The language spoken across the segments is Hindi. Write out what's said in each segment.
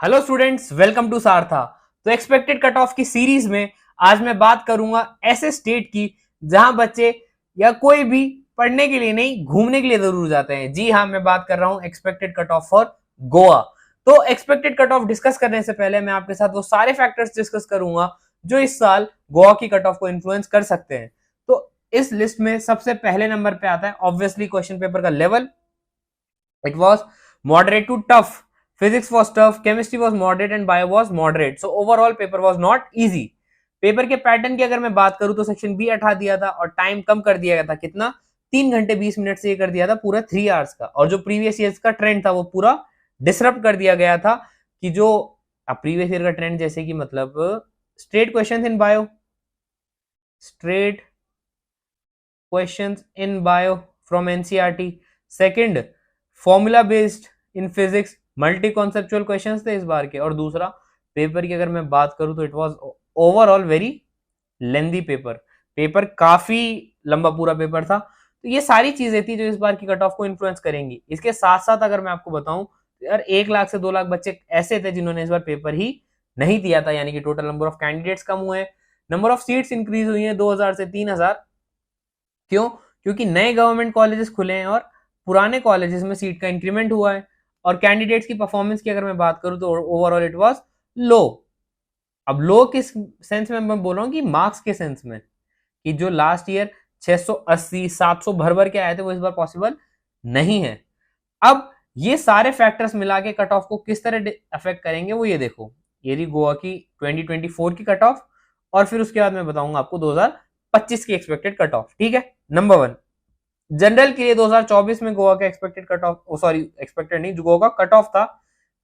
Hello students, welcome to Saratha. तो एक्सपेक्टेड कट ऑफ की सीरीज में आज मैं बात करूंगा ऐसे स्टेट की जहां बच्चे या कोई भी पढ़ने के लिए नहीं घूमने के लिए जरूर जाते हैं। जी हाँ, मैं बात कर रहा हूं expected cut of for Goa. तो एक्सपेक्टेड कट ऑफ डिस्कस करने से पहले मैं आपके साथ वो सारे फैक्टर्स डिस्कस करूंगा जो इस साल गोवा की कट ऑफ को इन्फ्लुएंस कर सकते हैं। तो इस लिस्ट में सबसे पहले नंबर पे आता है ऑब्वियसली क्वेश्चन पेपर का level. It was moderate to tough. Physics was tough, chemistry was moderate and bio was moderate. So overall paper was not easy. Paper के पैटर्न की अगर मैं बात करूं तो सेक्शन बी हटा दिया था और टाइम कम कर दिया गया था। कितना? 3 घंटे 20 मिनट से ये कर दिया था पूरा 3 आवर्स का। और जो प्रीवियस ईयर का ट्रेंड था वो पूरा डिसरप्ट कर दिया गया था कि जो प्रीवियस ईयर का ट्रेंड जैसे कि मतलब straight questions in bio, straight questions in bio from NCERT. Second, formula based in physics, multi conceptual questions थे इस बार के। और दूसरा, पेपर की अगर मैं बात करूं तो it was overall very lengthy paper काफी लंबा पूरा पेपर था। तो ये सारी चीजें थी जो इस बार की कट ऑफ को इन्फ्लुएंस करेंगी। इसके साथ साथ अगर मैं आपको बताऊं तो यार 1 लाख से 2 लाख बच्चे ऐसे थे जिन्होंने इस बार पेपर ही नहीं दिया था, यानी कि टोटल नंबर ऑफ कैंडिडेट्स कम हुए, नंबर ऑफ सीट्स इंक्रीज हुई है 2000 से 3000। क्यों? क्योंकि नए गवर्नमेंट कॉलेजेस खुले हैं और पुराने कॉलेजेस में सीट का इंक्रीमेंट हुआ है। और कैंडिडेट्स की परफॉर्मेंस की अगर मैं बात करूं तो ओवरऑल इट वाज लो। अब लो किस सेंस में मैं बोल रहा हूं कि मार्क्स के सेंस में, कि जो लास्ट ईयर 680 700 भर भर के आए थे वो इस बार पॉसिबल नहीं है। अब ये सारे फैक्टर्स मिला के कट ऑफ को किस तरह अफेक्ट करेंगे वो ये देखो। ये रही गोवा की 2024 की कट ऑफ और फिर उसके बाद मैं बताऊंगा आपको 2025 की एक्सपेक्टेड कट ऑफ। ठीक है। नंबर 1, जनरल के लिए 2024 में गोवा का expected cut of, sorry expected नहीं, जो गोवा का कट ऑफ था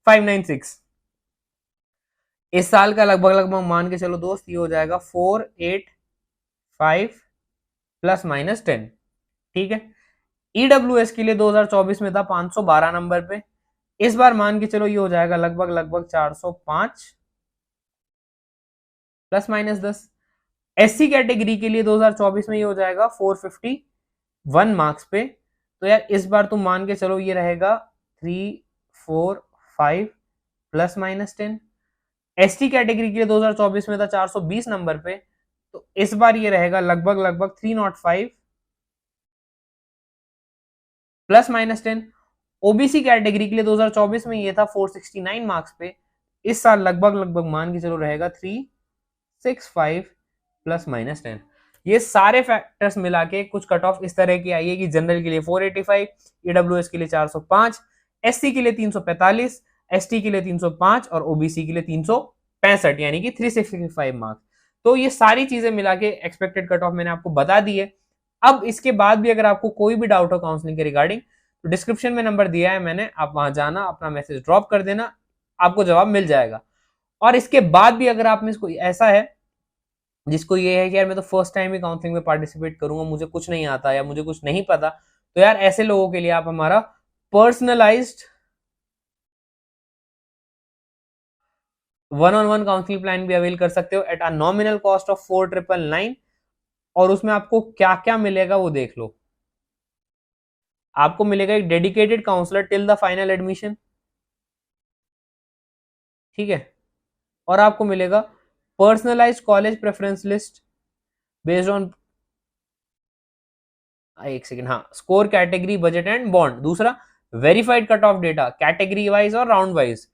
596। इस साल का लगभग लगभग मान के चलो दोस्त ये हो जाएगा 485 प्लस माइनस 10। ठीक है। ईडब्ल्यूएस के लिए 2024 में था 512 नंबर पे। इस बार मान के चलो ये हो जाएगा लगभग लगभग 405 प्लस माइनस 10। एससी कैटेगरी के लिए 2024 में ये हो जाएगा 451 मार्क्स पे। तो यार इस बार तुम मान के चलो ये रहेगा 345 प्लस माइनस 10। एसटी कैटेगरी के लिए 2024 में था 420 नंबर पे, तो इस बार ये रहेगा लगभग लगभग 305 प्लस माइनस 10। ओबीसी कैटेगरी के लिए 2024 में ये था 469 मार्क्स पे, इस साल लगभग लगभग मान के चलो रहेगा 365 प्लस माइनस 10। ये सारे फैक्टर्स मिला के कुछ कट ऑफ इस तरह की आई है कि जनरल के लिए 485, ईडब्ल्यूएस के लिए 405, एससी के लिए 345, एसटी के लिए 305 और ओबीसी के लिए 365, यानी कि 365 मार्क्स। तो ये सारी चीजें मिला के एक्सपेक्टेड कट ऑफ मैंने आपको बता दी है। अब इसके बाद भी अगर आपको कोई भी डाउट हो काउंसलिंग के रिगार्डिंग तो डिस्क्रिप्शन में नंबर दिया है मैंने, आप वहां जाना, अपना मैसेज ड्रॉप कर देना, आपको जवाब मिल जाएगा। और इसके बाद भी अगर आप में कोई ऐसा है जिसको ये है कि यार मैं तो फर्स्ट टाइम ही काउंसलिंग में पार्टिसिपेट करूंगा, मुझे कुछ नहीं आता या मुझे कुछ नहीं पता, तो यार ऐसे लोगों के लिए आप हमारा पर्सनलाइज्ड 1-on-1 काउंसलिंग प्लान भी अवेल कर सकते हो at a nominal cost of 4999। और उसमें आपको क्या क्या मिलेगा वो देख लो। आपको मिलेगा एक dedicated counsellor till the final admission. ठीक है। और आपको मिलेगा personalised college preference list based on, एक सेकंड, हाँ, score, category, budget and bond. दूसरा, verified cut off data category wise और round wise,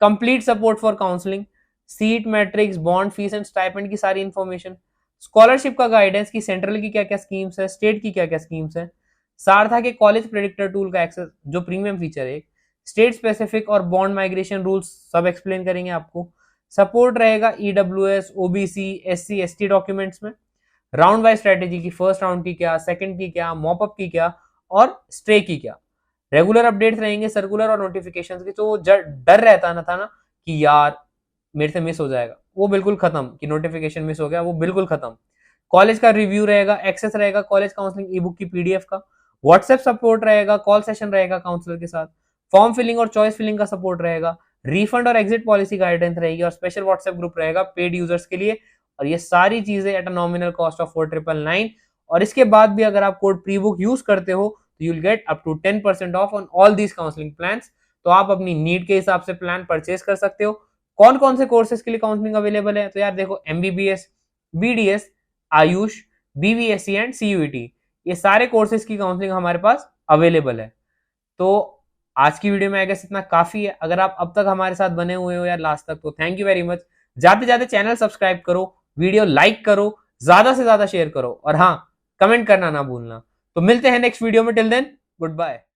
complete support for counselling, seat matrix, bond, fees and stipend की सारी इंफॉर्मेशन, स्कॉलरशिप का गाइडेंस की सेंट्रल की क्या क्या स्कीम्स है, स्टेट की क्या क्या स्कीम्स है, सारथा के कॉलेज प्रेडिक्टर टूल का एक्सेस जो प्रीमियम फीचर है, स्टेट स्पेसिफिक और बॉन्ड माइग्रेशन रूल्स सब एक्सप्लेन करेंगे आपको। सपोर्ट रहेगा EWS, OBC, SC, ST documents में, राउंड वाइज स्ट्रेटेजी की, फर्स्ट राउंड की क्या, सेकंड की क्या, मॉपअप की क्या और स्ट्रे की क्या। रेगुलर अपडेट्स रहेंगे सर्कुलर और नोटिफिकेशंस की। तो डर रहता ना था ना कि यार मेरे से मिस हो जाएगा, वो बिल्कुल खत्म, कि नोटिफिकेशन मिस हो गया वो बिल्कुल खत्म। कॉलेज का रिव्यू रहेगा, एक्सेस रहेगा कॉलेज काउंसलिंग ई बुक की पीडीएफ का, व्हाट्सएप सपोर्ट रहेगा, कॉल सेशन रहेगा काउंसलर के साथ, फॉर्म फिलिंग और चॉइस फिलिंग का सपोर्ट रहेगा, रिफंड और एग्जिट पॉलिसी गाइडेंस रहेगी और स्पेशल व्हाट्सएप ग्रुप रहेगा पेड यूजर्स के लिए। और ये सारी चीजें at a nominal cost of 4999। और इसके बाद भी अगर आप कोड प्री बुक यूज करते हो तो you will get up to 10% off on all these counselling plans. तो आप अपनी नीड के हिसाब से प्लान परचेज कर सकते हो। कौन कौन से कोर्सेज के लिए काउंसलिंग अवेलेबल है, तो यार देखो MBBS, BDS, Ayush, BVSc and CUET, ये सारे कोर्सेज की काउंसलिंग हमारे पास अवेलेबल है। तो आज की वीडियो में आई गेस इतना काफी है। अगर आप अब तक हमारे साथ बने हुए हो यार लास्ट तक, तो थैंक यू वेरी मच। जाते जाते चैनल सब्सक्राइब करो, वीडियो लाइक करो, ज्यादा से ज्यादा शेयर करो, और हाँ, कमेंट करना ना भूलना। तो मिलते हैं नेक्स्ट वीडियो में, टिल देन गुड बाय।